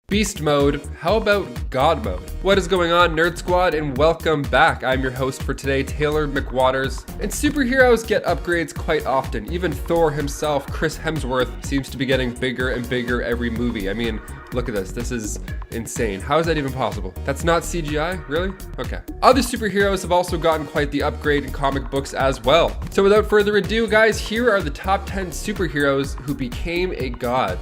Beast mode, how about God mode? What is going on, Nerd Squad, and welcome back. I'm your host for today, Taylor McWaters. And superheroes get upgrades quite often. Even Thor himself, Chris Hemsworth, seems to be getting bigger and bigger every movie. I mean, look at this. This is insane. How is that even possible? That's not CGI? Really? Okay. Other superheroes have also gotten quite the upgrade in comic books as well. So without further ado, guys, here are the top 10 superheroes who became a god.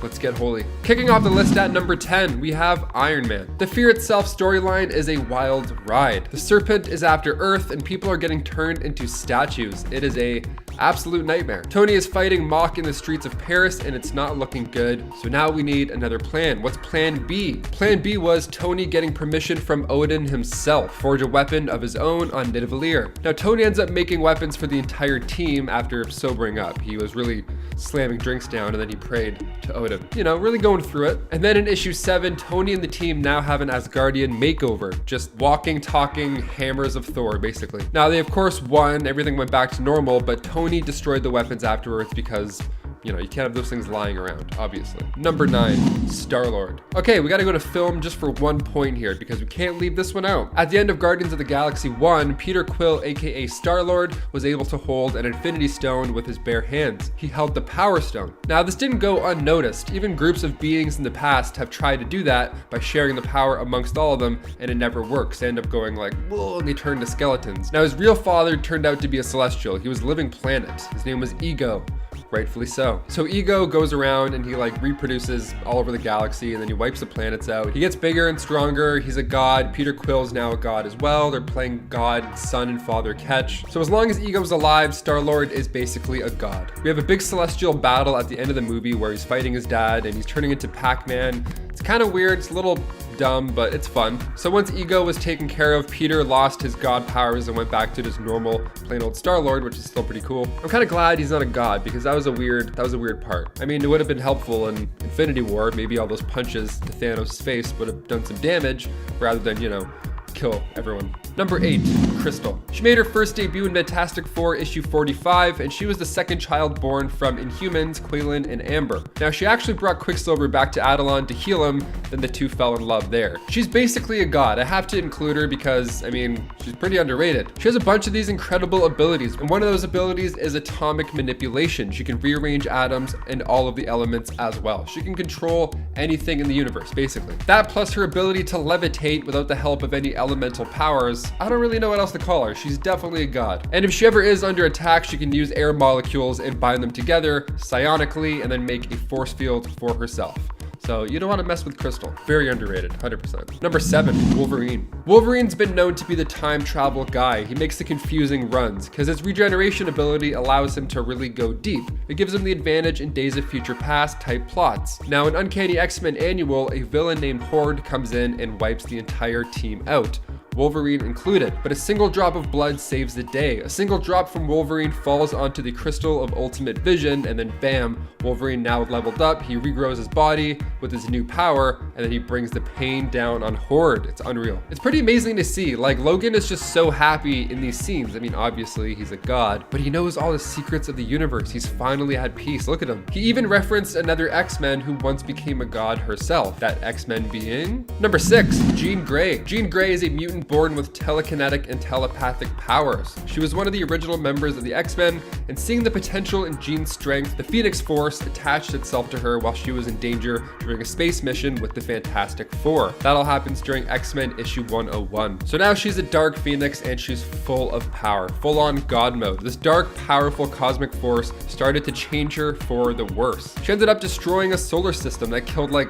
Let's get holy. Kicking off the list at number 10, we have Iron Man. The Fear Itself storyline is a wild ride. The Serpent is after Earth and people are getting turned into statues. It is a absolute nightmare. Tony is fighting Mock in the streets of Paris and it's not looking good. So now we need another plan. What's plan B? Plan B was Tony getting permission from Odin himself, forge a weapon of his own on Nidavellir. Now Tony ends up making weapons for the entire team after sobering up. He was really slamming drinks down and then he prayed to Odin. You know, really going through it. And then in issue 7, Tony and the team now have an Asgardian makeover. Just walking, talking hammers of Thor, basically. Now they of course won, everything went back to normal, but Tony destroyed the weapons afterwards because, you know, you can't have those things lying around, obviously. Number 9, Starlord. Okay, we gotta go to film just for one point here because we can't leave this one out. At the end of Guardians of the Galaxy 1, Peter Quill, aka Starlord, was able to hold an Infinity Stone with his bare hands. He held the Power Stone. Now, this didn't go unnoticed. Even groups of beings in the past have tried to do that by sharing the power amongst all of them, and it never works. They end up going like, whoa, and they turn to skeletons. Now, his real father turned out to be a Celestial. He was a living planet. His name was Ego. Rightfully so. So Ego goes around and he like reproduces all over the galaxy and then he wipes the planets out. He gets bigger and stronger. He's a god. Peter Quill's now a god as well. They're playing god, son, and father catch. So as long as Ego's alive, Star-Lord is basically a god. We have a big celestial battle at the end of the movie where he's fighting his dad and he's turning into Pac-Man. It's kind of weird. It's a little dumb, but it's fun. So once Ego was taken care of, Peter lost his god powers and went back to just normal, plain old Star-Lord, which is still pretty cool. I'm kind of glad he's not a god because that was a weird part. I mean, it would have been helpful in Infinity War. Maybe all those punches to Thanos' face would have done some damage rather than, you know, kill everyone. Number 8, Crystal. She made her first debut in Fantastic Four issue 45, and she was the second child born from Inhumans, Quaylen and Amber. Now, she actually brought Quicksilver back to Adelon to heal him, then the two fell in love there. She's basically a god. I have to include her because, I mean, she's pretty underrated. She has a bunch of these incredible abilities, and one of those abilities is atomic manipulation. She can rearrange atoms and all of the elements as well. She can control anything in the universe, basically. That plus her ability to levitate without the help of any elemental powers. I don't really know what else to call her. She's definitely a god. And if she ever is under attack, she can use air molecules and bind them together psionically and then make a force field for herself. So you don't want to mess with Crystal. Very underrated, 100%. Number 7, Wolverine. Wolverine's been known to be the time travel guy. He makes the confusing runs because his regeneration ability allows him to really go deep. It gives him the advantage in Days of Future Past type plots. Now in Uncanny X-Men Annual, a villain named Horde comes in and wipes the entire team out, Wolverine included, but a single drop of blood saves the day. A single drop from Wolverine falls onto the Crystal of Ultimate Vision, and then bam, Wolverine now leveled up, he regrows his body with his new power, and then he brings the pain down on Horde. It's unreal. It's pretty amazing to see. Like, Logan is just so happy in these scenes. I mean, obviously he's a god, but he knows all the secrets of the universe. He's finally had peace. Look at him. He even referenced another X-Men who once became a god herself. That X-Men being number 6, Jean Grey. Jean Grey is a mutant born with telekinetic and telepathic powers. She was one of the original members of the X-Men, and seeing the potential in Jean's strength, the Phoenix Force attached itself to her while she was in danger during a space mission with the Fantastic Four. That all happens during X-Men issue 101. So now she's a Dark Phoenix and she's full of power, full on god mode. This dark, powerful cosmic force started to change her for the worse. She ended up destroying a solar system that killed like,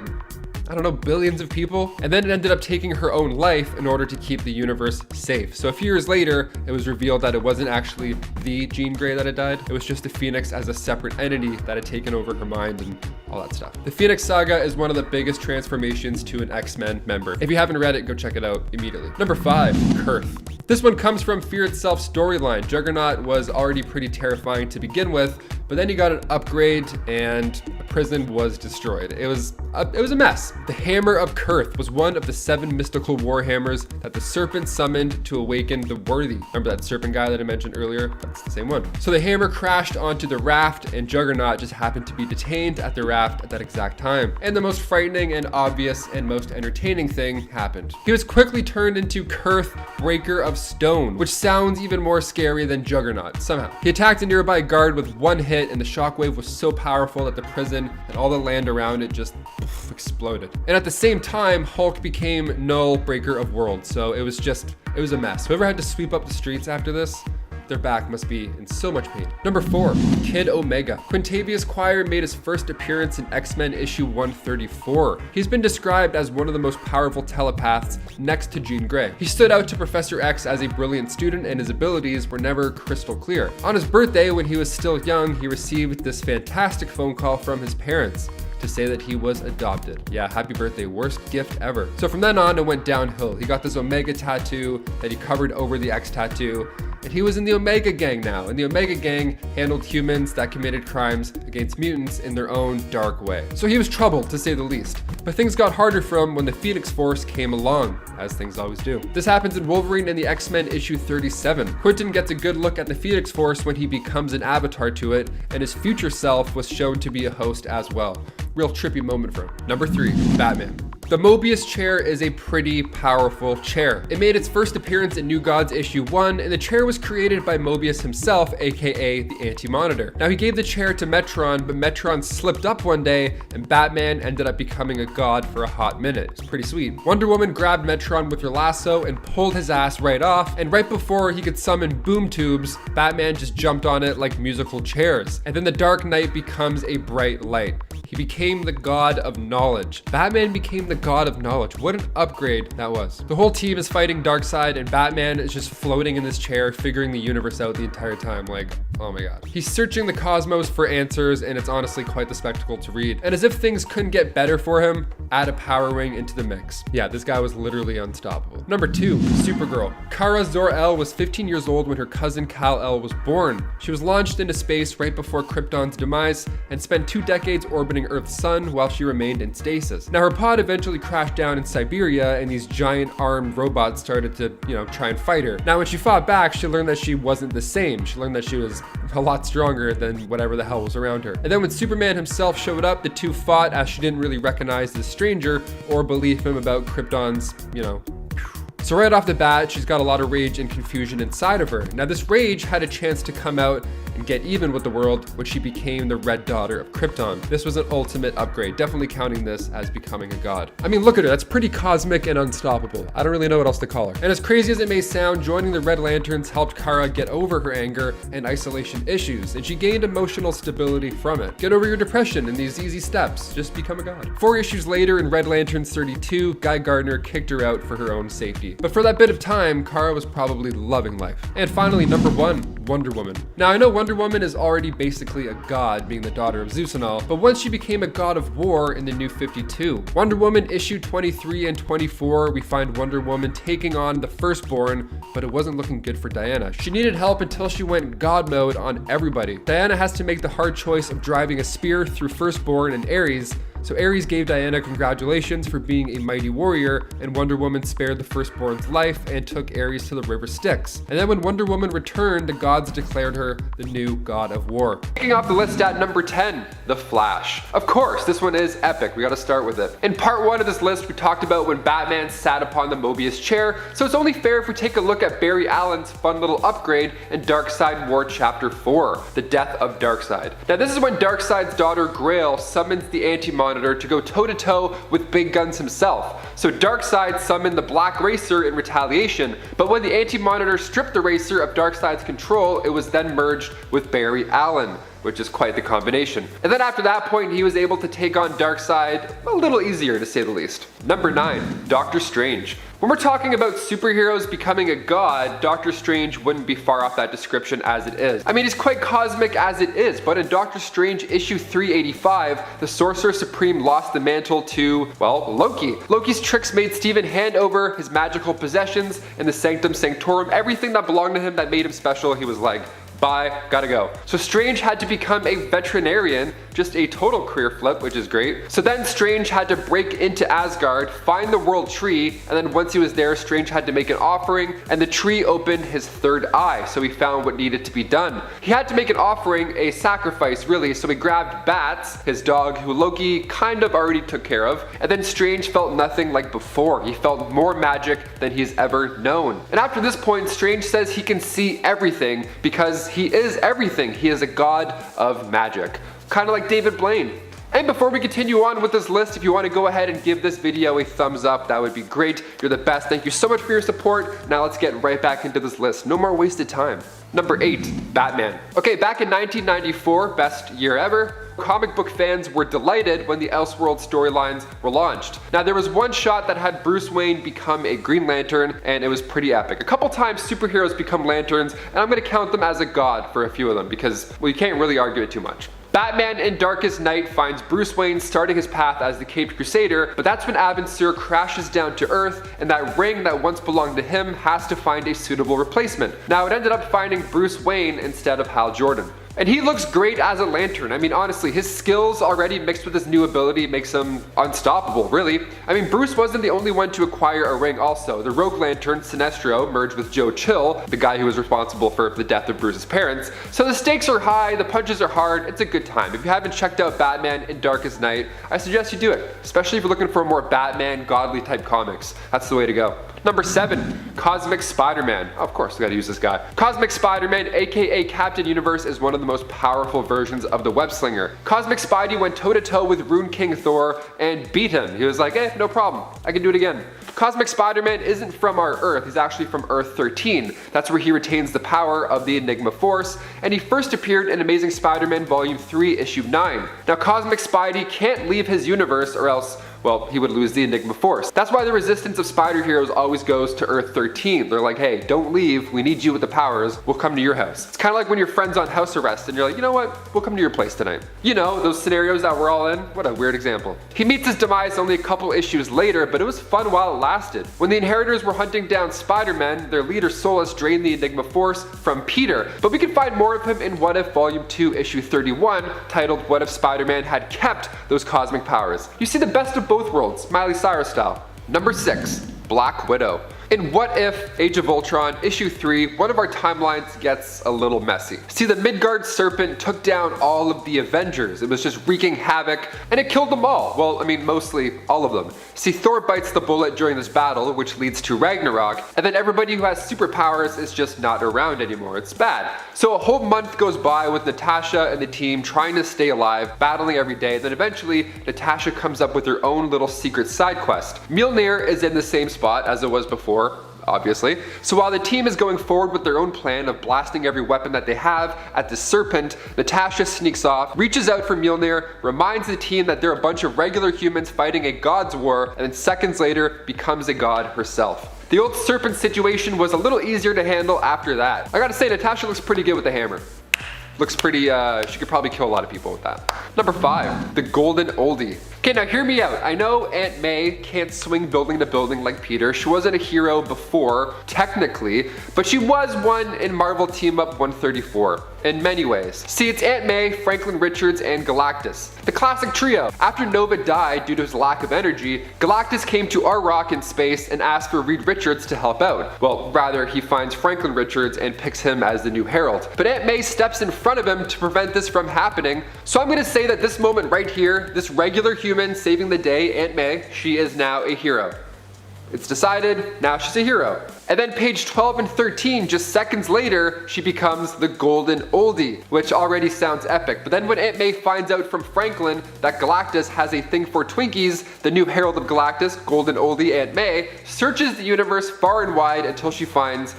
I don't know, billions of people. And then it ended up taking her own life in order to keep the universe safe. So a few years later, it was revealed that it wasn't actually the Jean Grey that had died. It was just the Phoenix as a separate entity that had taken over her mind and all that stuff. The Phoenix Saga is one of the biggest transformations to an X-Men member. If you haven't read it, go check it out immediately. Number 5, Kurth. This one comes from Fear Itself storyline. Juggernaut was already pretty terrifying to begin with, but then he got an upgrade and a prison was destroyed. It was a mess. The Hammer of Kurth was one of the 7 mystical warhammers that the serpent summoned to awaken the worthy. Remember that serpent guy that I mentioned earlier? That's the same one. So the hammer crashed onto the raft, and Juggernaut just happened to be detained at the raft at that exact time. And the most frightening and obvious and most entertaining thing happened. He was quickly turned into Kurth, Breaker of Stone, which sounds even more scary than Juggernaut somehow. He attacked a nearby guard with one hit, and the shockwave was so powerful that the prison and all the land around it just exploded. And at the same time, Hulk became Null, Breaker of Worlds. So it was a mess. Whoever had to sweep up the streets after this, their back must be in so much pain. Number 4, Kid Omega. Quintavious Quire made his first appearance in X-Men issue 134. He's been described as one of the most powerful telepaths next to Jean Grey. He stood out to Professor X as a brilliant student, and his abilities were never crystal clear. On his birthday, when he was still young, he received this fantastic phone call from his parents to say that he was adopted. Yeah, happy birthday, worst gift ever. So from then on, it went downhill. He got this Omega tattoo that he covered over the X tattoo, and he was in the Omega Gang now. And the Omega Gang handled humans that committed crimes against mutants in their own dark way. So he was troubled, to say the least. But things got harder for him when the Phoenix Force came along, as things always do. This happens in Wolverine and the X-Men issue 37. Quentin gets a good look at the Phoenix Force when he becomes an avatar to it, and his future self was shown to be a host as well. Real trippy moment for him. Number 3, Batman. The Mobius chair is a pretty powerful chair. It made its first appearance in New Gods issue 1, and the chair was created by Mobius himself, aka the Anti-Monitor. Now he gave the chair to Metron, but Metron slipped up one day, and Batman ended up becoming a god for a hot minute. It's pretty sweet. Wonder Woman grabbed Metron with her lasso and pulled his ass right off, and right before he could summon boom tubes, Batman just jumped on it like musical chairs. And then the Dark Knight becomes a bright light. He became the god of knowledge. Batman became the god of knowledge. What an upgrade that was. The whole team is fighting Darkseid, and Batman is just floating in this chair, figuring the universe out the entire time. Like, oh my god. He's searching the cosmos for answers, and it's honestly quite the spectacle to read. And as if things couldn't get better for him, add a power ring into the mix. Yeah, this guy was literally unstoppable. Number 2, Supergirl. Kara Zor-El was 15 years old when her cousin Kal-El was born. She was launched into space right before Krypton's demise and spent 2 decades orbiting Earth's sun while she remained in stasis. Now her pod eventually crashed down in Siberia, and these giant armed robots started to, try and fight her. Now when she fought back, she learned that she wasn't the same. She learned that she was a lot stronger than whatever the hell was around her. And then when Superman himself showed up, the two fought as she didn't really recognize the stranger or believe him about Krypton's, So right off the bat, she's got a lot of rage and confusion inside of her. Now this rage had a chance to come out and get even with the world when she became the Red Daughter of Krypton. This was an ultimate upgrade, definitely counting this as becoming a god. I mean, look at her, that's pretty cosmic and unstoppable. I don't really know what else to call her. And as crazy as it may sound, joining the Red Lanterns helped Kara get over her anger and isolation issues, and she gained emotional stability from it. Get over your depression in these easy steps, just become a god. 4 issues later in Red Lanterns 32, Guy Gardner kicked her out for her own safety. But for that bit of time, Kara was probably loving life. And finally, number 1, Wonder Woman. Now I know Wonder Woman is already basically a god, being the daughter of Zeus and all, but once she became a god of war in the New 52. Wonder Woman issue 23 and 24, we find Wonder Woman taking on the Firstborn, but it wasn't looking good for Diana. She needed help until she went god mode on everybody. Diana has to make the hard choice of driving a spear through Firstborn and Ares, so Ares gave Diana congratulations for being a mighty warrior, and Wonder Woman spared the Firstborn's life and took Ares to the River Styx. And then when Wonder Woman returned, the gods declared her the new god of war. Kicking off the list at number 10, The Flash. Of course, this one is epic. We gotta start with it. In part 1 of this list, we talked about when Batman sat upon the Mobius chair, so it's only fair if we take a look at Barry Allen's fun little upgrade in Darkseid War Chapter 4, The Death of Darkseid. Now this is when Darkseid's daughter Grail summons the Anti-Monitor to go toe-to-toe with Big Guns himself. So Darkseid summoned the Black Racer in retaliation, but when the Anti-Monitor stripped the Racer of Darkseid's control, it was then merged with Barry Allen, which is quite the combination. And then after that point, he was able to take on Darkseid a little easier, to say the least. Number 9, Doctor Strange. When we're talking about superheroes becoming a god, Doctor Strange wouldn't be far off that description as it is. I mean, he's quite cosmic as it is, but in Doctor Strange issue 385, the Sorcerer Supreme lost the mantle to, well, Loki. Loki's tricks made Stephen hand over his magical possessions and the Sanctum Sanctorum, everything that belonged to him that made him special. He was like, bye, gotta go. So Strange had to become a veterinarian just a total career flip, which is great. So then Strange had to break into Asgard, find the world tree, and then once he was there, Strange had to make an offering, and the tree opened his third eye, so he found what needed to be done. He had to make an offering, a sacrifice really, so he grabbed Bats, his dog, who Loki kind of already took care of, and then Strange felt nothing like before. He felt more magic than he's ever known. And after this point, Strange says he can see everything because he is everything. He is a god of magic. Kind of like David Blaine. And before we continue on with this list, if you want to go ahead and give this video a thumbs up, that would be great. You're the best. Thank you so much for your support. Now let's get right back into this list. No more wasted time. Number 8, Batman. Okay, back in 1994, best year ever, comic book fans were delighted when the Elseworld storylines were launched. Now there was one shot that had Bruce Wayne become a Green Lantern, and it was pretty epic. A couple times superheroes become lanterns, and I'm gonna count them as a god for a few of them because, well, you can't really argue it too much. Batman in Darkest Night finds Bruce Wayne starting his path as the Caped Crusader, but that's when Abin Sur crashes down to Earth, and that ring that once belonged to him has to find a suitable replacement. Now it ended up finding Bruce Wayne instead of Hal Jordan. And he looks great as a lantern. I mean, honestly, his skills already mixed with his new ability makes him unstoppable, really. I mean, Bruce wasn't the only one to acquire a ring also. The Rogue Lantern, Sinestro, merged with Joe Chill, the guy who was responsible for the death of Bruce's parents. So the stakes are high, the punches are hard, it's a good time. If you haven't checked out Batman in Darkest Night, I suggest you do it, especially if you're looking for more Batman, godly type comics. That's the way to go. Number 7, Cosmic Spider-Man. Of course, we gotta use this guy. Cosmic Spider-Man, aka Captain Universe, is one of the most powerful versions of the web slinger. Cosmic Spidey went toe-to-toe with Rune King Thor and beat him. He was like, no problem, I can do it again. Cosmic Spider-Man isn't from our Earth, he's actually from Earth 13. That's where he retains the power of the Enigma Force, and he first appeared in Amazing Spider-Man Volume 3, Issue 9. Now Cosmic Spidey can't leave his universe or else, well, he would lose the Enigma Force. That's why the resistance of spider heroes always goes to Earth 13. They're like, hey, don't leave, we need you with the powers, we'll come to your house. It's kind of like when your friend's on house arrest and you're like, you know what, we'll come to your place tonight. You know, those scenarios that we're all in. What a weird example. He meets his demise only a couple issues later, but it was fun while it lasted. When the Inheritors were hunting down Spider-Man, their leader Solus drained the Enigma Force from Peter, but we can find more of him in What If Volume 2, Issue 31, titled What If Spider-Man Had Kept Those Cosmic Powers. You see the best of both worlds, Miley Cyrus style. Number 6, Black Widow. In What If Age of Ultron, Issue 3, one of our timelines gets a little messy. See, the Midgard serpent took down all of the Avengers. It was just wreaking havoc, and it killed them all. Well, I mean, mostly all of them. See, Thor bites the bullet during this battle, which leads to Ragnarok, and then everybody who has superpowers is just not around anymore. It's bad. So a whole month goes by with Natasha and the team trying to stay alive, battling every day. Then eventually, Natasha comes up with her own little secret side quest. Mjolnir is in the same spot as it was before, obviously. So while the team is going forward with their own plan of blasting every weapon that they have at the serpent, Natasha sneaks off, reaches out for Mjolnir, reminds the team that they're a bunch of regular humans fighting a god's war, and then seconds later becomes a god herself. The old serpent situation was a little easier to handle after that. I gotta say, Natasha looks pretty good with the hammer. Looks pretty, she could probably kill a lot of people with that. Number 5, the Golden Oldie. Okay, now hear me out. I know Aunt May can't swing building to building like Peter. She wasn't a hero before, technically, but she was one in Marvel Team Up 134, in many ways. See, it's Aunt May, Franklin Richards, and Galactus. The classic trio. After Nova died due to his lack of energy, Galactus came to our rock in space and asked for Reed Richards to help out. Well, rather, he finds Franklin Richards and picks him as the new Herald. But Aunt May steps in front of him to prevent this from happening, so I'm gonna say that this moment right here, this regular human saving the day, Aunt May, she is now a hero. It's decided, now she's a hero. And then page 12 and 13, just seconds later, she becomes the Golden Oldie, which already sounds epic. But then when Aunt May finds out from Franklin that Galactus has a thing for Twinkies, the new Herald of Galactus, Golden Oldie Aunt May, searches the universe far and wide until she finds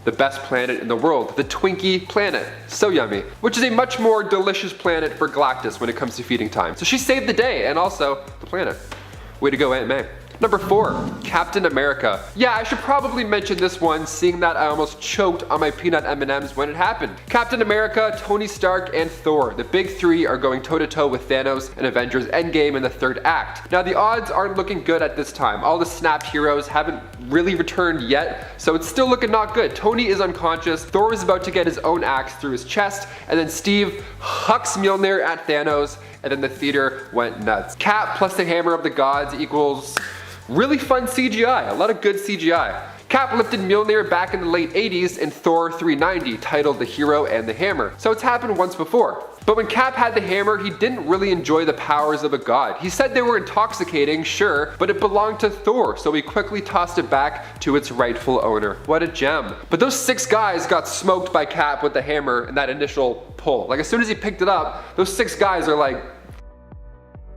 the best planet in the world, the Twinkie planet. So yummy. Which is a much more delicious planet for Galactus when it comes to feeding time. So she saved the day and also the planet. Way to go, Aunt May. Number 4, Captain America. Yeah, I should probably mention this one, seeing that I almost choked on my peanut M&Ms when it happened. Captain America, Tony Stark, and Thor. The big three are going toe-to-toe with Thanos and Avengers Endgame in the third act. Now, the odds aren't looking good at this time. All the snapped heroes haven't really returned yet, so it's still looking not good. Tony is unconscious, Thor is about to get his own axe through his chest, and then Steve hucks Mjolnir at Thanos, and then the theater went nuts. Cap plus the hammer of the gods equals really fun CGI, a lot of good CGI. Cap lifted Mjolnir back in the late 80s in Thor 390, titled The Hero and the Hammer, so it's happened once before. But when Cap had the hammer, he didn't really enjoy the powers of a god. He said they were intoxicating, sure, but it belonged to Thor, so he quickly tossed it back to its rightful owner. What a gem. But those 6 guys got smoked by Cap with the hammer in that initial pull. Like, as soon as he picked it up, those 6 guys are like,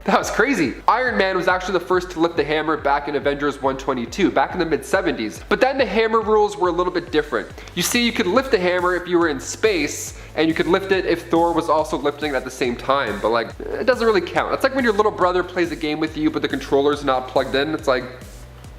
that was crazy. Iron Man was actually the first to lift the hammer back in Avengers 122, back in the mid-70s. But then the hammer rules were a little bit different. You see, you could lift the hammer if you were in space, and you could lift it if Thor was also lifting it at the same time, but like, it doesn't really count. It's like when your little brother plays a game with you, but the controller's not plugged in. It's like,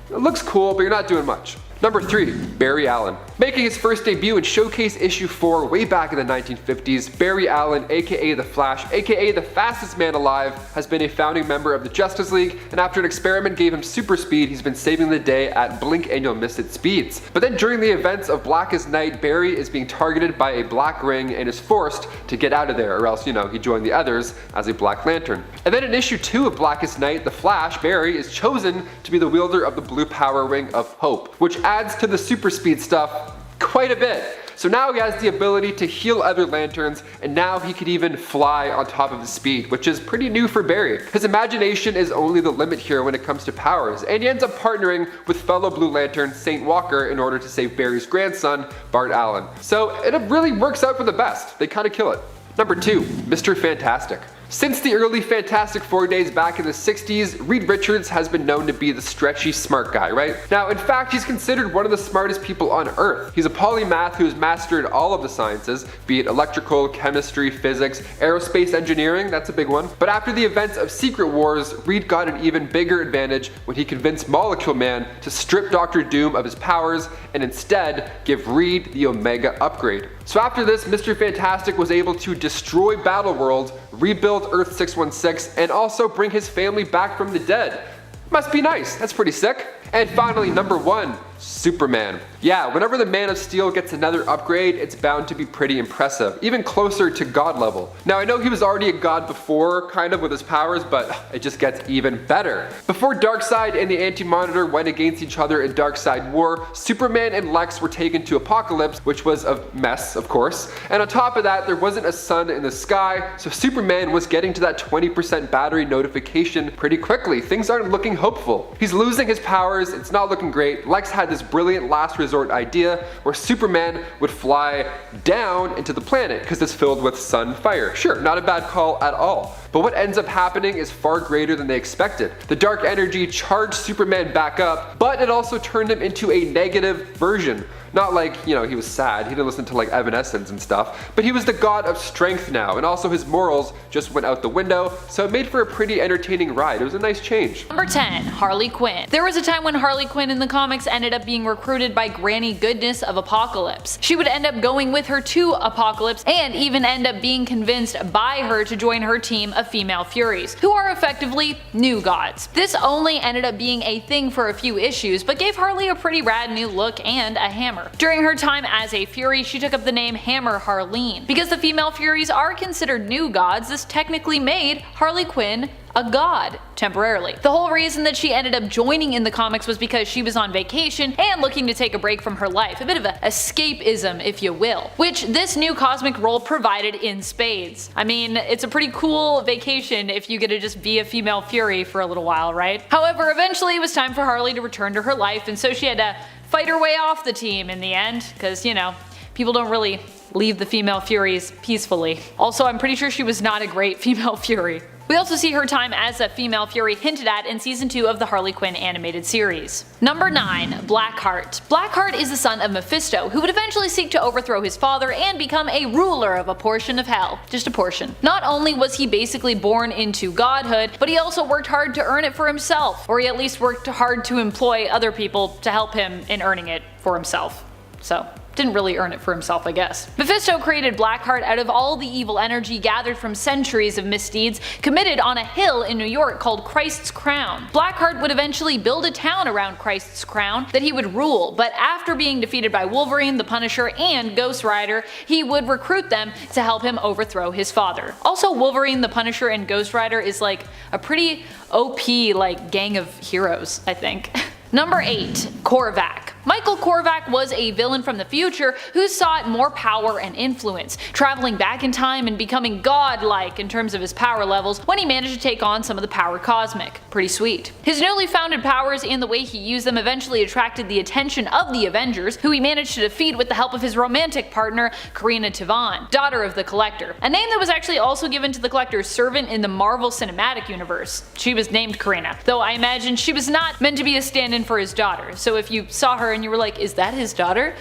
it looks cool, but you're not doing much. Number 3, Barry Allen. Making his first debut in Showcase issue 4 way back in the 1950s, Barry Allen, aka The Flash, aka the fastest man alive, has been a founding member of the Justice League, and after an experiment gave him super speed, he's been saving the day at blink and you'll miss it speeds. But then during the events of Blackest Night, Barry is being targeted by a black ring and is forced to get out of there, or else, you know, he joined the others as a Black Lantern. And then in issue 2 of Blackest Night, The Flash, Barry, is chosen to be the wielder of the blue power ring of hope, which adds to the super speed stuff quite a bit. So now he has the ability to heal other lanterns, and now he could even fly on top of the speed, which is pretty new for Barry. His imagination is only the limit here when it comes to powers, and he ends up partnering with fellow Blue Lantern Saint Walker in order to save Barry's grandson, Bart Allen. So it really works out for the best. They kind of kill it. Number 2, Mr. Fantastic. Since the early Fantastic Four days back in the 60s, Reed Richards has been known to be the stretchy smart guy, right? Now, in fact, he's considered one of the smartest people on Earth. He's a polymath who has mastered all of the sciences, be it electrical, chemistry, physics, aerospace engineering, that's a big one. But after the events of Secret Wars, Reed got an even bigger advantage when he convinced Molecule Man to strip Dr. Doom of his powers and instead give Reed the Omega upgrade. So after this, Mr. Fantastic was able to destroy Battleworld, rebuild Earth 616, and also bring his family back from the dead. Must be nice, that's pretty sick. And finally, number 1, Superman. Yeah, whenever the Man of Steel gets another upgrade, it's bound to be pretty impressive, even closer to god level. Now I know he was already a god before, kind of with his powers, but it just gets even better. Before Darkseid and the Anti-Monitor went against each other in Darkseid War, Superman and Lex were taken to Apocalypse, which was a mess, of course. And on top of that, there wasn't a sun in the sky, so Superman was getting to that 20% battery notification pretty quickly. Things aren't looking hopeful. He's losing his powers, it's not looking great. Lex had this brilliant last resort idea where Superman would fly down into the planet because it's filled with sun fire. Sure, not a bad call at all. But what ends up happening is far greater than they expected. The dark energy charged Superman back up, but it also turned him into a negative version. Not like, you know, he was sad, he didn't listen to like Evanescence and stuff, but he was the god of strength now, and also his morals just went out the window, so it made for a pretty entertaining ride. It was a nice change. Number 10, Harley Quinn. There was a time when Harley Quinn in the comics ended up being recruited by Granny Goodness of Apocalypse. She would end up going with her to Apocalypse, and even end up being convinced by her to join her team of female Furies, who are effectively new gods. This only ended up being a thing for a few issues, but gave Harley a pretty rad new look and a hammer. During her time as a Fury, she took up the name Hammer Harleen. Because the female Furies are considered new gods, this technically made Harley Quinn a god, temporarily. The whole reason that she ended up joining in the comics was because she was on vacation and looking to take a break from her life, a bit of a escapism if you will, which this new cosmic role provided in spades. I mean, it's a pretty cool vacation if you get to just be a female Fury for a little while, right? However, eventually it was time for Harley to return to her life, and so she had to fight her way off the team in the end, because, you know, people don't really leave the female Furies peacefully. Also, I'm pretty sure she was not a great female Fury. We also see her time as a female Fury hinted at in season 2 of the Harley Quinn animated series. Number 9. Blackheart. Blackheart is the son of Mephisto, who would eventually seek to overthrow his father and become a ruler of a portion of hell. Just a portion. Not only was he basically born into godhood, but he also worked hard to earn it for himself, or he at least worked hard to employ other people to help him in earning it for himself. So, didn't really earn it for himself, I guess. Mephisto created Blackheart out of all the evil energy gathered from centuries of misdeeds committed on a hill in New York called Christ's Crown. Blackheart would eventually build a town around Christ's Crown that he would rule, but after being defeated by Wolverine, the Punisher, and Ghost Rider, he would recruit them to help him overthrow his father. Also, Wolverine, the Punisher, and Ghost Rider is like a pretty OP like gang of heroes, I think. Number 8. Korvac. Michael Korvac was a villain from the future who sought more power and influence, traveling back in time and becoming godlike in terms of his power levels when he managed to take on some of the power cosmic. Pretty sweet. His newly founded powers and the way he used them eventually attracted the attention of the Avengers, who he managed to defeat with the help of his romantic partner, Karina Tivan, daughter of the Collector, a name that was actually also given to the Collector's servant in the Marvel Cinematic Universe. She was named Karina, though I imagine she was not meant to be a stand-in for his daughter, so if you saw her and you were like, is that his daughter?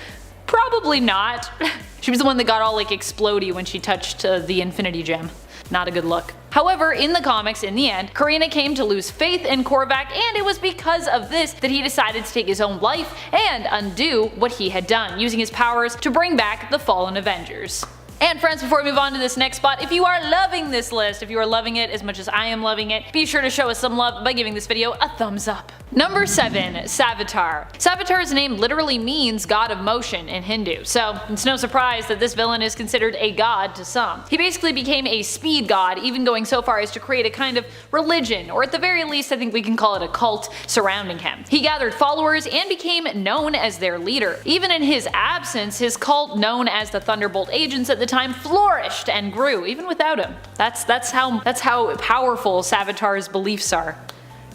Probably not. She was the one that got all like explodey when she touched the Infinity Gem. Not a good look. However, in the comics, in the end, Karina came to lose faith in Korvac, and it was because of this that he decided to take his own life and undo what he had done, using his powers to bring back the fallen Avengers. And friends, before we move on to this next spot, if you are loving this list, if you are loving it as much as I am loving it, be sure to show us some love by giving this video a thumbs up. Number 7. Savitar. Savitar's name literally means god of motion in Hindu, so it's no surprise that this villain is considered a god to some. He basically became a speed god, even going so far as to create a kind of religion, or at the very least I think we can call it a cult, surrounding him. He gathered followers and became known as their leader. Even in his absence, his cult, known as the Thunderbolt Agents at the time, flourished and grew, even without him. That's how powerful Savitar's beliefs are.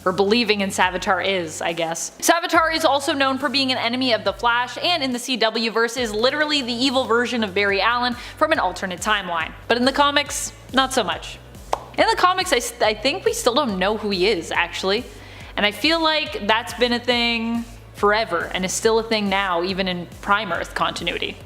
Or believing in Savitar is, I guess. Savitar is also known for being an enemy of the Flash, and in the CW verse is literally the evil version of Barry Allen from an alternate timeline. But in the comics, not so much. In the comics, I think we still don't know who he is, actually. And I feel like that's been a thing forever, and is still a thing now, even in Prime Earth continuity.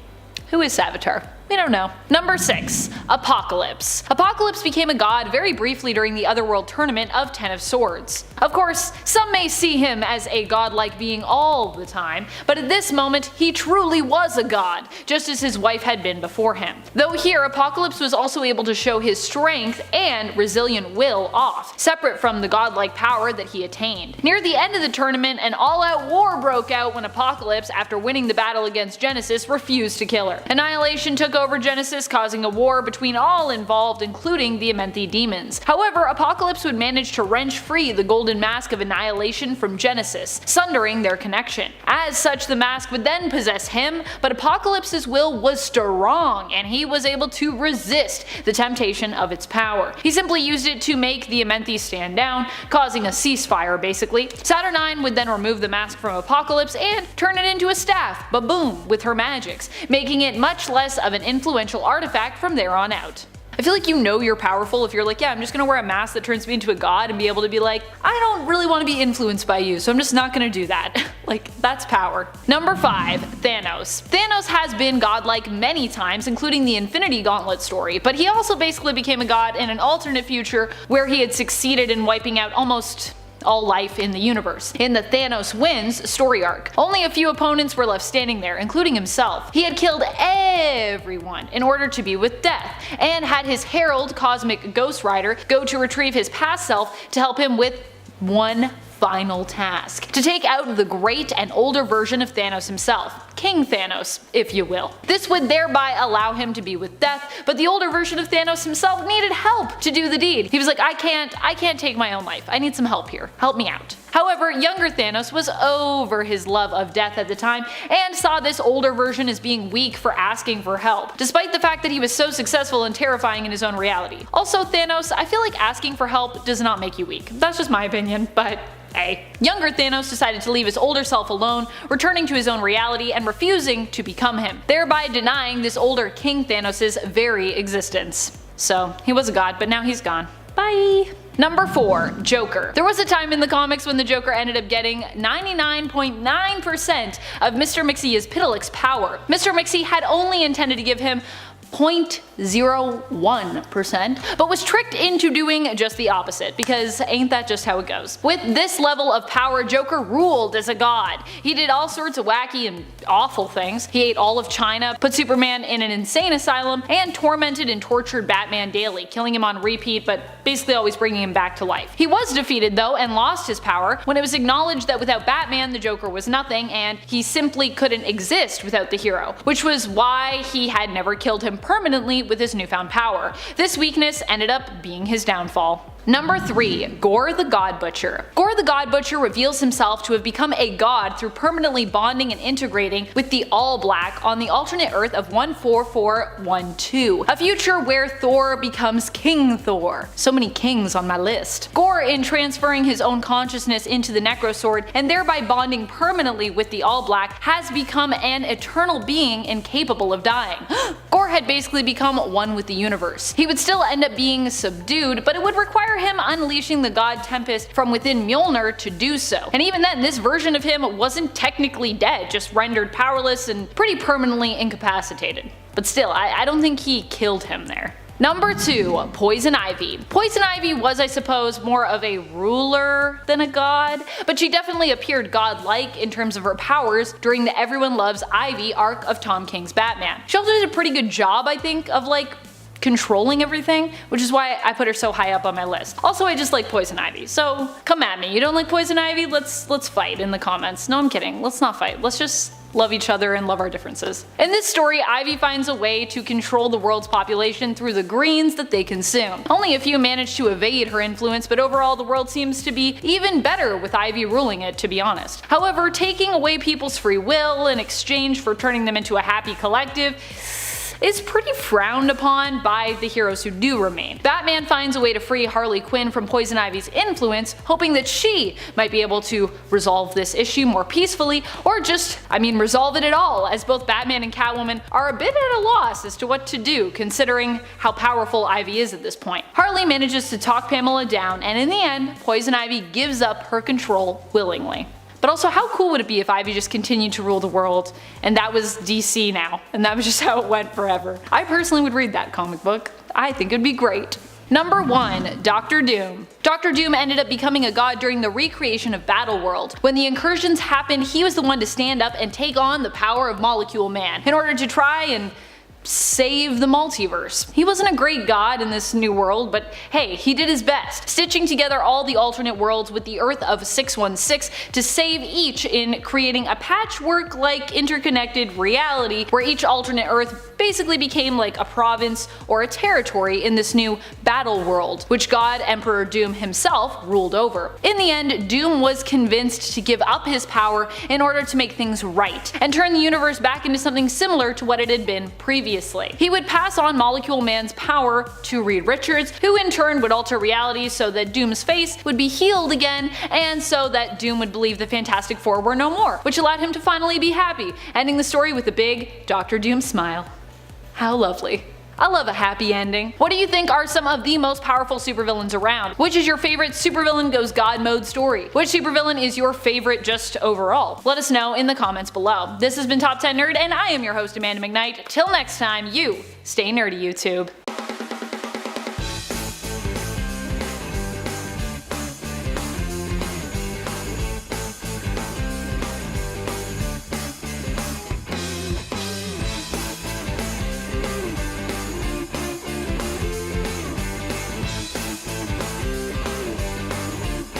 Who is Savitar? We don't know. Number 6. Apocalypse. Apocalypse became a god very briefly during the Otherworld tournament of Ten of Swords. Of course, some may see him as a godlike being all the time, but at this moment he truly was a god, just as his wife had been before him. Though here, Apocalypse was also able to show his strength and resilient will off, separate from the godlike power that he attained. Near the end of the tournament, an all-out war broke out when Apocalypse, after winning the battle against Genesis, refused to kill her. Annihilation took over Genesis, causing a war between all involved, including the Amenthi demons. However, Apocalypse would manage to wrench free the golden mask of annihilation from Genesis, sundering their connection. As such, the mask would then possess him, but Apocalypse's will was strong, and he was able to resist the temptation of its power. He simply used it to make the Amenthi stand down, causing a ceasefire basically. Saturnine would then remove the mask from Apocalypse and turn it into a staff, but boom, with her magics, making it much less of an influential artifact from there on out. I feel like you know you're powerful if you're like, yeah, I'm just gonna wear a mask that turns me into a god and be able to be like, I don't really want to be influenced by you, so I'm just not gonna do that. Like, that's power. Number 5. Thanos. Thanos has been godlike many times, including the Infinity Gauntlet story, but he also basically became a god in an alternate future where he had succeeded in wiping out almost all life in the universe. In the Thanos Wins story arc, only a few opponents were left standing there, including himself. He had killed everyone in order to be with death, and had his herald, Cosmic Ghost Rider, go to retrieve his past self to help him with one final task: to take out the great and older version of Thanos himself, King Thanos, if you will. This would thereby allow him to be with death, but the older version of Thanos himself needed help to do the deed. He was like, I can't take my own life. I need some help here. Help me out. However, younger Thanos was over his love of death at the time and saw this older version as being weak for asking for help, despite the fact that he was so successful and terrifying in his own reality. Also, Thanos, I feel like asking for help does not make you weak. That's just my opinion, but hey. Younger Thanos decided to leave his older self alone, returning to his own reality and refusing to become him, thereby denying this older King Thanos' very existence. So, he was a god, but now he's gone. Bye. Bye! Number 4. Joker. There was a time in the comics when the Joker ended up getting 99.9% of Mr. Mixie's Piddlex power. Mr. Mixie had only intended to give him 0.01%, but was tricked into doing just the opposite, because ain't that just how it goes. With this level of power, Joker ruled as a god. He did all sorts of wacky and awful things. He ate all of China, put Superman in an insane asylum, and tormented and tortured Batman daily, killing him on repeat, but basically always bringing him back to life. He was defeated though, and lost his power when it was acknowledged that without Batman, the Joker was nothing, and he simply couldn't exist without the hero, which was why he had never killed him permanently with his newfound power. This weakness ended up being his downfall. Number 3. Gorr the Godbutcher. Gorr the Godbutcher reveals himself to have become a god through permanently bonding and integrating with the All Black on the alternate Earth of 14412, a future where Thor becomes King Thor. So many kings on my list. Gorr, in transferring his own consciousness into the Necrosword and thereby bonding permanently with the All Black, has become an eternal being incapable of dying. Gorr had basically become one with the universe. He would still end up being subdued, but it would require him unleashing the god Tempest from within Mjolnir to do so. And even then, this version of him wasn't technically dead, just rendered powerless and pretty permanently incapacitated. But still, I don't think he killed him there. Number 2. Poison Ivy. Poison Ivy was, I suppose, more of a ruler than a god, but she definitely appeared godlike in terms of her powers during the Everyone Loves Ivy arc of Tom King's Batman. She also did a pretty good job, I think, of controlling everything, which is why I put her so high up on my list. Also, I just like Poison Ivy, so come at me. You don't like Poison Ivy? Let's fight in the comments. No, I'm kidding. Let's not fight. Let's just love each other and love our differences. In this story, Ivy finds a way to control the world's population through the greens that they consume. Only a few manage to evade her influence, but overall the world seems to be even better with Ivy ruling it, to be honest. However, taking away people's free will in exchange for turning them into a happy collective is pretty frowned upon by the heroes who do remain. Batman finds a way to free Harley Quinn from Poison Ivy's influence, hoping that she might be able to resolve this issue more peacefully, or just, resolve it at all, as both Batman and Catwoman are a bit at a loss as to what to do, considering how powerful Ivy is at this point. Harley manages to talk Pamela down, and in the end, Poison Ivy gives up her control willingly. But also, how cool would it be if Ivy just continued to rule the world, and that was DC now, and that was just how it went forever? I personally would read that comic book. I think it'd be great. Number 1. Doctor Doom. Dr. Doom ended up becoming a god during the recreation of Battleworld. When the incursions happened, he was the one to stand up and take on the power of Molecule Man in order to try and save the multiverse. He wasn't a great god in this new world, but hey, he did his best, stitching together all the alternate worlds with the Earth of 616 to save each in creating a patchwork-like interconnected reality where each alternate Earth basically became like a province or a territory in this new battleworld, which God Emperor Doom himself ruled over. In the end, Doom was convinced to give up his power in order to make things right, and turn the universe back into something similar to what it had been previously. He would pass on Molecule Man's power to Reed Richards, who in turn would alter reality so that Doom's face would be healed again, and so that Doom would believe the Fantastic Four were no more, which allowed him to finally be happy, ending the story with a big Dr. Doom smile. How lovely. I love a happy ending. What do you think are some of the most powerful supervillains around? Which is your favorite supervillain goes God mode story? Which supervillain is your favorite just overall? Let us know in the comments below. This has been Top 10 Nerd, and I am your host Amanda McKnight. Till next time, you stay nerdy, YouTube.